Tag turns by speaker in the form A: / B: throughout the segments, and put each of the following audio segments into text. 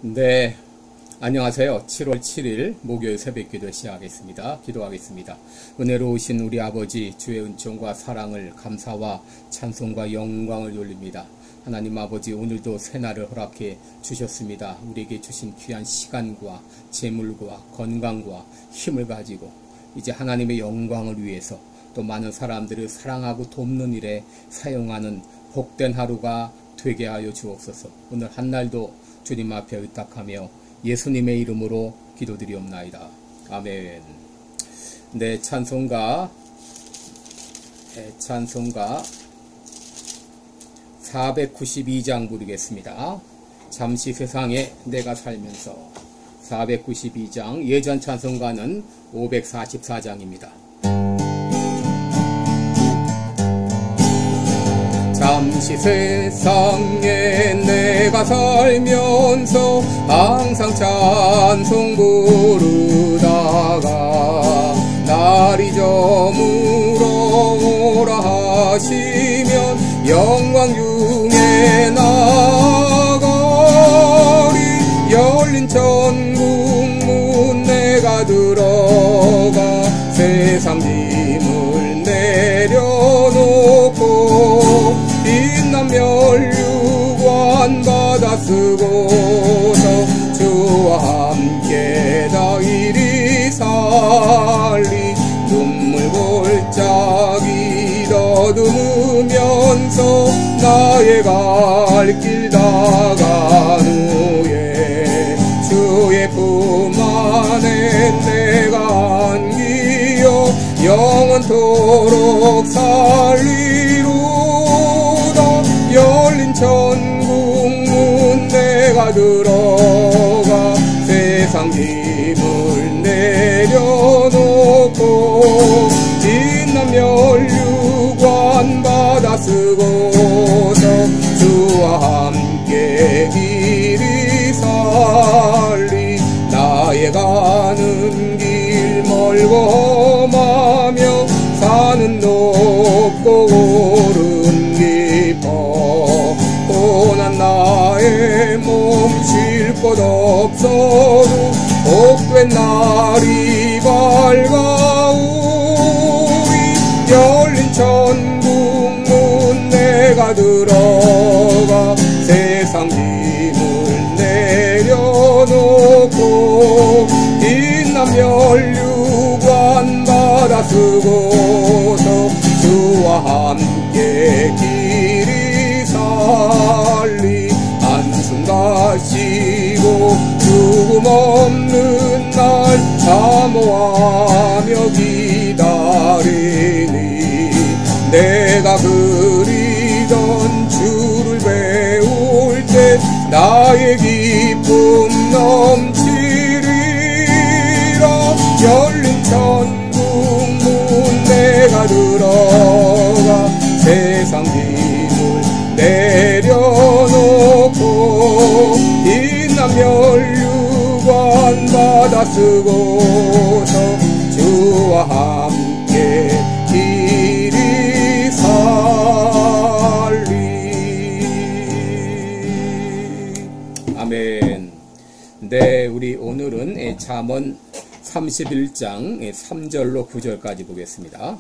A: 네, 안녕하세요. 7월 7일 목요일 새벽기도 시작하겠습니다. 기도하겠습니다. 은혜로우신 우리 아버지, 주의 은총과 사랑을 감사와 찬송과 영광을 돌립니다. 하나님 아버지, 오늘도 새날을 허락해 주셨습니다. 우리에게 주신 귀한 시간과 재물과 건강과 힘을 가지고 이제 하나님의 영광을 위해서 또 많은 사람들을 사랑하고 돕는 일에 사용하는 복된 하루가 되게 하여 주옵소서. 오늘 한날도 주님 앞에 의탁하며 예수님의 이름으로 기도드리옵나이다. 아멘. 네, 찬송가 492장 부르겠습니다. 잠시 세상에 내가 살면서. 492장, 예전 찬송가는 544장입니다. 잠시 세상에 내가 살면서 항상 찬송 부르다가 날이 저물어 오라 하시면 영광 중에 나가리. 열린 천국 문 내가 들어가 세상 짐을 내려놓고 빛난 면류관 받아 쓰고서 주와 함께 다 이리 살리. 눈물 골짜기 더듬으면서 나의 갈 길 다간 후에 주의 품 안에 내가 안기어 영원토록 살리로다. 열린 천국 문 내가 들어가 세상 짐을 내려놓고 빛난 면류관 받아 쓰고서 주와 함께 이리 살리. 나의 가는 길 멀고 험하며 산은 높고 오른 깊어 고난 나의 몸 쉴 곳 없어도 복된 날이 밝아오리. 열린 천국 문 내가 들어가 세상 짐을 내려놓고 빛난 면류관 받아 쓰고서 주와 함께 길이 살리. 한숨 가시고 죽음 없는 날 사모하며 기다리니. 내가 그리던 주를 배울 때 나의 기쁨 넘치리라. 열린 천국 문 내가 들어가 세상 짐을 내려놓고 빛난 면류관 받아 쓰고서 주와 함께 길이 살리. 아멘. 네, 우리 오늘은 잠언 31장 3절로 9절까지 보겠습니다.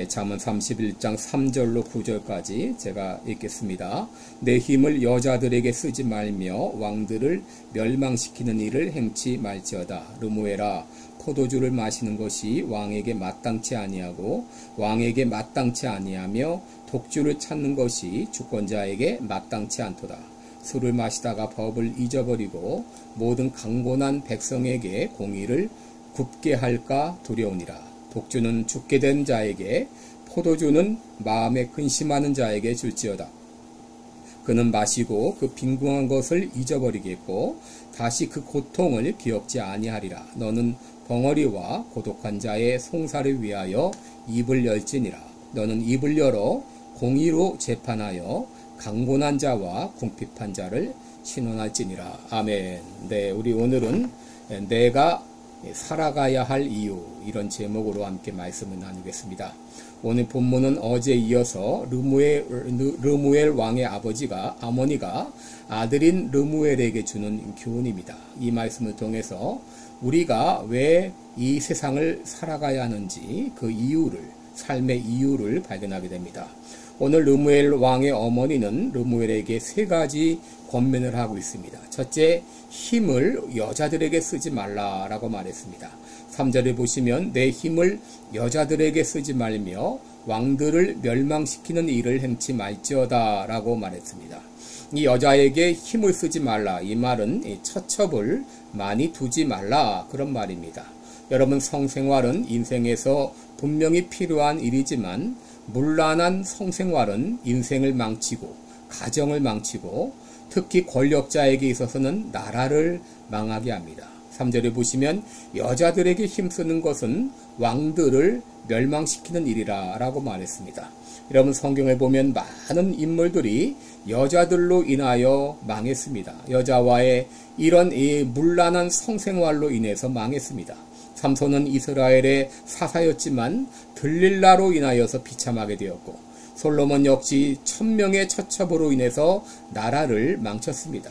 A: 잠언 31장 3절로 9절까지 제가 읽겠습니다. 내 힘을 여자들에게 쓰지 말며 왕들을 멸망시키는 일을 행치 말지어다. 르무엘아, 포도주를 마시는 것이 왕에게 마땅치 아니하고 왕에게 마땅치 아니하며 독주를 찾는 것이 주권자에게 마땅치 않도다. 술을 마시다가 법을 잊어버리고 모든 강곤한 백성에게 공의를 굽게 할까 두려우니라. 독주는 죽게 된 자에게, 포도주는 마음에 근심하는 자에게 줄지어다. 그는 마시고 그 빈궁한 것을 잊어버리겠고 다시 그 고통을 기억지 아니하리라. 너는 벙어리와 고독한 자의 송사를 위하여 입을 열지니라. 너는 입을 열어 공의로 재판하여 강곤한 자와 궁핍한 자를 신원할지니라. 아멘. 네, 우리 오늘은 내가 살아가야 할 이유, 이런 제목으로 함께 말씀을 나누겠습니다. 오늘 본문은 어제 이어서 르무엘 왕의 어머니가 아들인 르무엘에게 주는 교훈입니다. 이 말씀을 통해서 우리가 왜 이 세상을 살아가야 하는지 그 이유를, 삶의 이유를 발견하게 됩니다. 오늘 르무엘 왕의 어머니는 르무엘에게 세 가지 권면을 하고 있습니다. 첫째, 힘을 여자들에게 쓰지 말라라고 말했습니다. 3절에 보시면 내 힘을 여자들에게 쓰지 말며 왕들을 멸망시키는 일을 행치 말지어다 라고 말했습니다. 이 여자에게 힘을 쓰지 말라, 이 말은 처첩을 많이 두지 말라 그런 말입니다. 여러분, 성생활은 인생에서 분명히 필요한 일이지만 문란한 성생활은 인생을 망치고 가정을 망치고 특히 권력자에게 있어서는 나라를 망하게 합니다. 3절에 보시면 여자들에게 힘쓰는 것은 왕들을 멸망시키는 일이라 라고 말했습니다. 여러분, 성경을 보면 많은 인물들이 여자들로 인하여 망했습니다. 여자와의 이런 문란한 성생활로 인해서 망했습니다. 삼손은 이스라엘의 사사였지만 들릴라로 인하여서 비참하게 되었고, 솔로몬 역시 1000명의 처첩으로 인해서 나라를 망쳤습니다.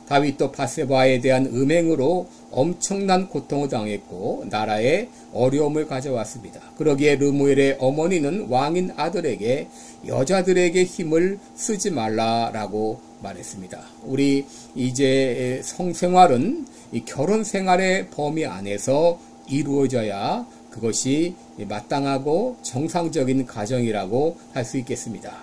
A: 다윗도 바세바에 대한 음행으로 엄청난 고통을 당했고 나라에 어려움을 가져왔습니다. 그러기에 르무엘의 어머니는 왕인 아들에게 여자들에게 힘을 쓰지 말라라고 말했습니다. 우리 이제 성생활은 이 결혼 생활의 범위 안에서 이루어져야 그것이 마땅하고 정상적인 가정이라고 할 수 있겠습니다.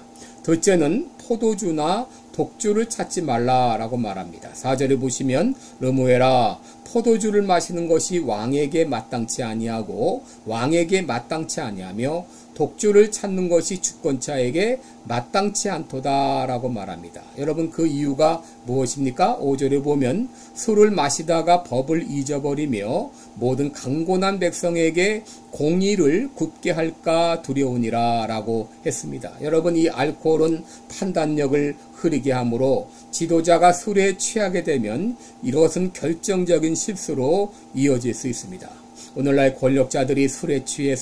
A: 둘째는 포도주나 독주를 찾지 말라라고 말합니다. 4절에 보시면 르무엘아, 포도주를 마시는 것이 왕에게 마땅치 아니하고 왕에게 마땅치 아니하며 독주를 찾는 것이 주권자에게 마땅치 않도다라고 말합니다. 여러분, 그 이유가 무엇입니까? 5절에 보면 술을 마시다가 법을 잊어버리며 모든 강곤한 백성에게 공의를 굽게 할까 두려우니라 라고 했습니다. 여러분, 이 알코올은 판단력을 흐리게 하므로 지도자가 술에 취하게 되면 이것은 결정적인 실수로 이어질 수 있습니다. 오늘날 권력자들이 술에 취해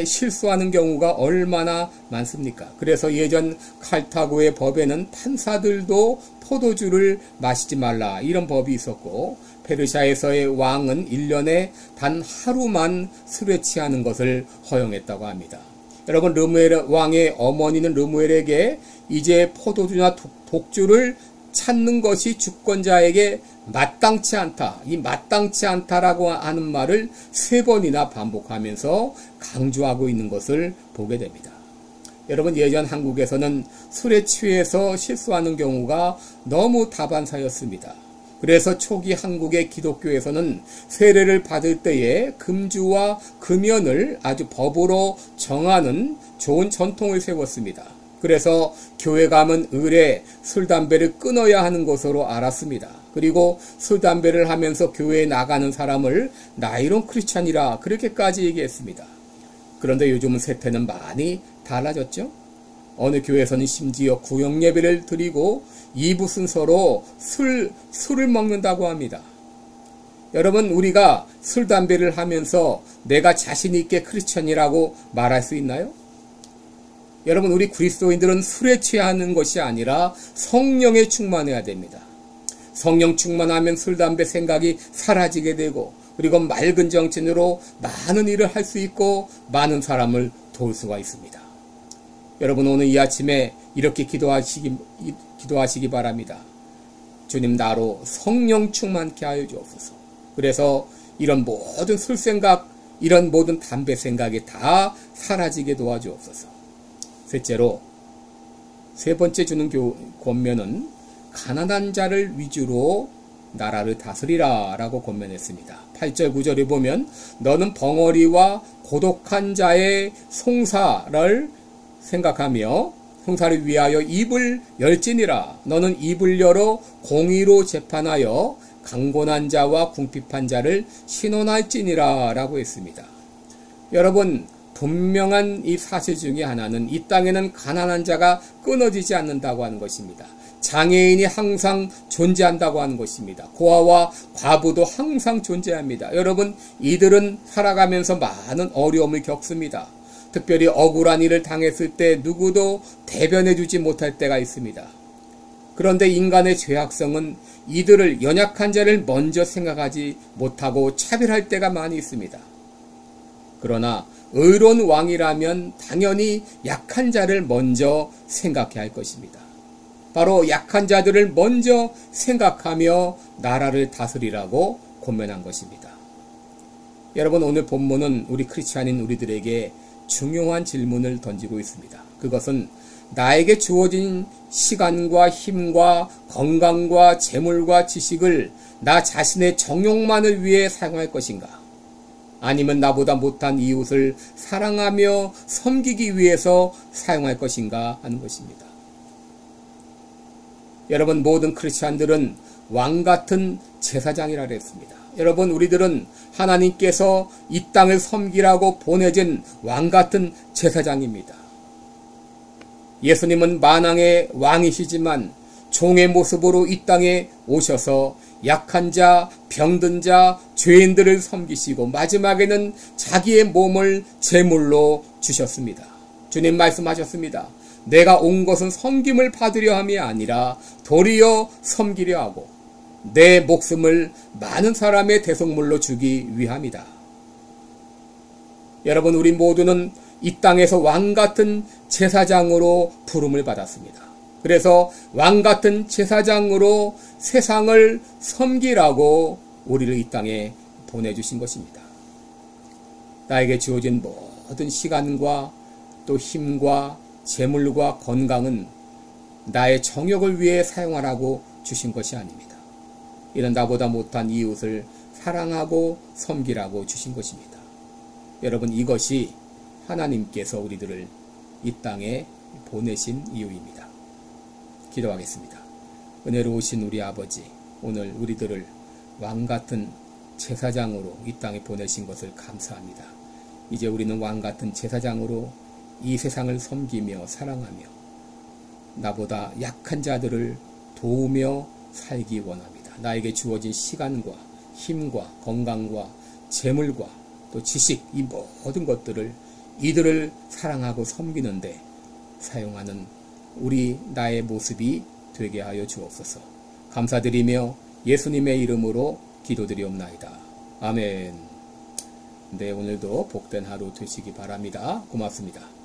A: 실수하는 경우가 얼마나 많습니까? 그래서 예전 칼타고의 법에는 판사들도 포도주를 마시지 말라 이런 법이 있었고, 페르시아에서의 왕은 1년에 단 하루만 술에 취하는 것을 허용했다고 합니다. 여러분, 르무엘 왕의 어머니는 르무엘에게 이제 포도주나 독주를 찾는 것이 주권자에게 마땅치 않다. 이 마땅치 않다라고 하는 말을 3번이나 반복하면서 강조하고 있는 것을 보게 됩니다. 여러분, 예전 한국에서는 술에 취해서 실수하는 경우가 너무 다반사였습니다. 그래서 초기 한국의 기독교에서는 세례를 받을 때에 금주와 금연을 아주 법으로 정하는 좋은 전통을 세웠습니다. 그래서 교회 가면 의례 술, 담배를 끊어야 하는 것으로 알았습니다. 그리고 술, 담배를 하면서 교회에 나가는 사람을 나이론 크리스찬이라 그렇게까지 얘기했습니다. 그런데 요즘은 세태는 많이 달라졌죠. 어느 교회에서는 심지어 구역 예배를 드리고 2부 순서로 술을 먹는다고 합니다. 여러분, 우리가 술, 담배를 하면서 내가 자신 있게 크리스찬이라고 말할 수 있나요? 여러분, 우리 그리스도인들은 술에 취하는 것이 아니라 성령에 충만해야 됩니다. 성령 충만하면 술, 담배 생각이 사라지게 되고, 그리고 맑은 정신으로 많은 일을 할 수 있고 많은 사람을 도울 수가 있습니다. 여러분, 오늘 이 아침에 이렇게 기도하시기 바랍니다. 주님, 나로 성령 충만케 하여 주옵소서. 그래서 이런 모든 술 생각, 이런 모든 담배 생각이 다 사라지게 도와주옵소서. 셋째로, 세 번째 주는 권면은 가난한 자를 위주로 나라를 다스리라 라고 권면했습니다. 8절 9절에 보면 너는 벙어리와 고독한 자의 송사를 생각하며 송사를 위하여 입을 열지니라. 너는 입을 열어 공의로 재판하여 강곤한 자와 궁핍한 자를 신원할지니라 라고 했습니다. 여러분, 분명한 이 사실 중에 하나는 이 땅에는 가난한 자가 끊어지지 않는다고 하는 것입니다. 장애인이 항상 존재한다고 하는 것입니다. 고아와 과부도 항상 존재합니다. 여러분, 이들은 살아가면서 많은 어려움을 겪습니다. 특별히 억울한 일을 당했을 때 누구도 대변해 주지 못할 때가 있습니다. 그런데 인간의 죄악성은 이들을 연약한 자를 먼저 생각하지 못하고 차별할 때가 많이 있습니다. 그러나 의로운 왕이라면 당연히 약한 자를 먼저 생각해야 할 것입니다. 바로 약한 자들을 먼저 생각하며 나라를 다스리라고 권면한 것입니다. 여러분, 오늘 본문은 우리 크리스찬인 우리들에게 중요한 질문을 던지고 있습니다. 그것은 나에게 주어진 시간과 힘과 건강과 재물과 지식을 나 자신의 정욕만을 위해 사용할 것인가? 아니면 나보다 못한 이웃을 사랑하며 섬기기 위해서 사용할 것인가 하는 것입니다. 여러분, 모든 크리스찬들은 왕같은 제사장이라 그랬습니다. 여러분, 우리들은 하나님께서 이 땅을 섬기라고 보내진 왕같은 제사장입니다. 예수님은 만왕의 왕이시지만 종의 모습으로 이 땅에 오셔서 약한 자, 병든 자, 죄인들을 섬기시고 마지막에는 자기의 몸을 제물로 주셨습니다. 주님 말씀하셨습니다. 내가 온 것은 섬김을 받으려 함이 아니라 도리어 섬기려 하고 내 목숨을 많은 사람의 대속물로 주기 위함이다. 여러분, 우리 모두는 이 땅에서 왕같은 제사장으로 부름을 받았습니다. 그래서 왕같은 제사장으로 세상을 섬기라고 우리를 이 땅에 보내주신 것입니다. 나에게 주어진 모든 시간과 또 힘과 재물과 건강은 나의 정욕을 위해 사용하라고 주신 것이 아닙니다. 이는 나보다 못한 이웃을 사랑하고 섬기라고 주신 것입니다. 여러분, 이것이 하나님께서 우리들을 이 땅에 보내신 이유입니다. 기도하겠습니다. 은혜로우신 우리 아버지, 오늘 우리들을 왕같은 제사장으로 이 땅에 보내신 것을 감사합니다. 이제 우리는 왕같은 제사장으로 이 세상을 섬기며 사랑하며 나보다 약한 자들을 도우며 살기 원합니다. 나에게 주어진 시간과 힘과 건강과 재물과 또 지식, 이 모든 것들을 이들을 사랑하고 섬기는데 사용하는 나의 모습이 되게 하여 주옵소서. 감사드리며 예수님의 이름으로 기도드리옵나이다. 아멘. 네, 오늘도 복된 하루 되시기 바랍니다. 고맙습니다.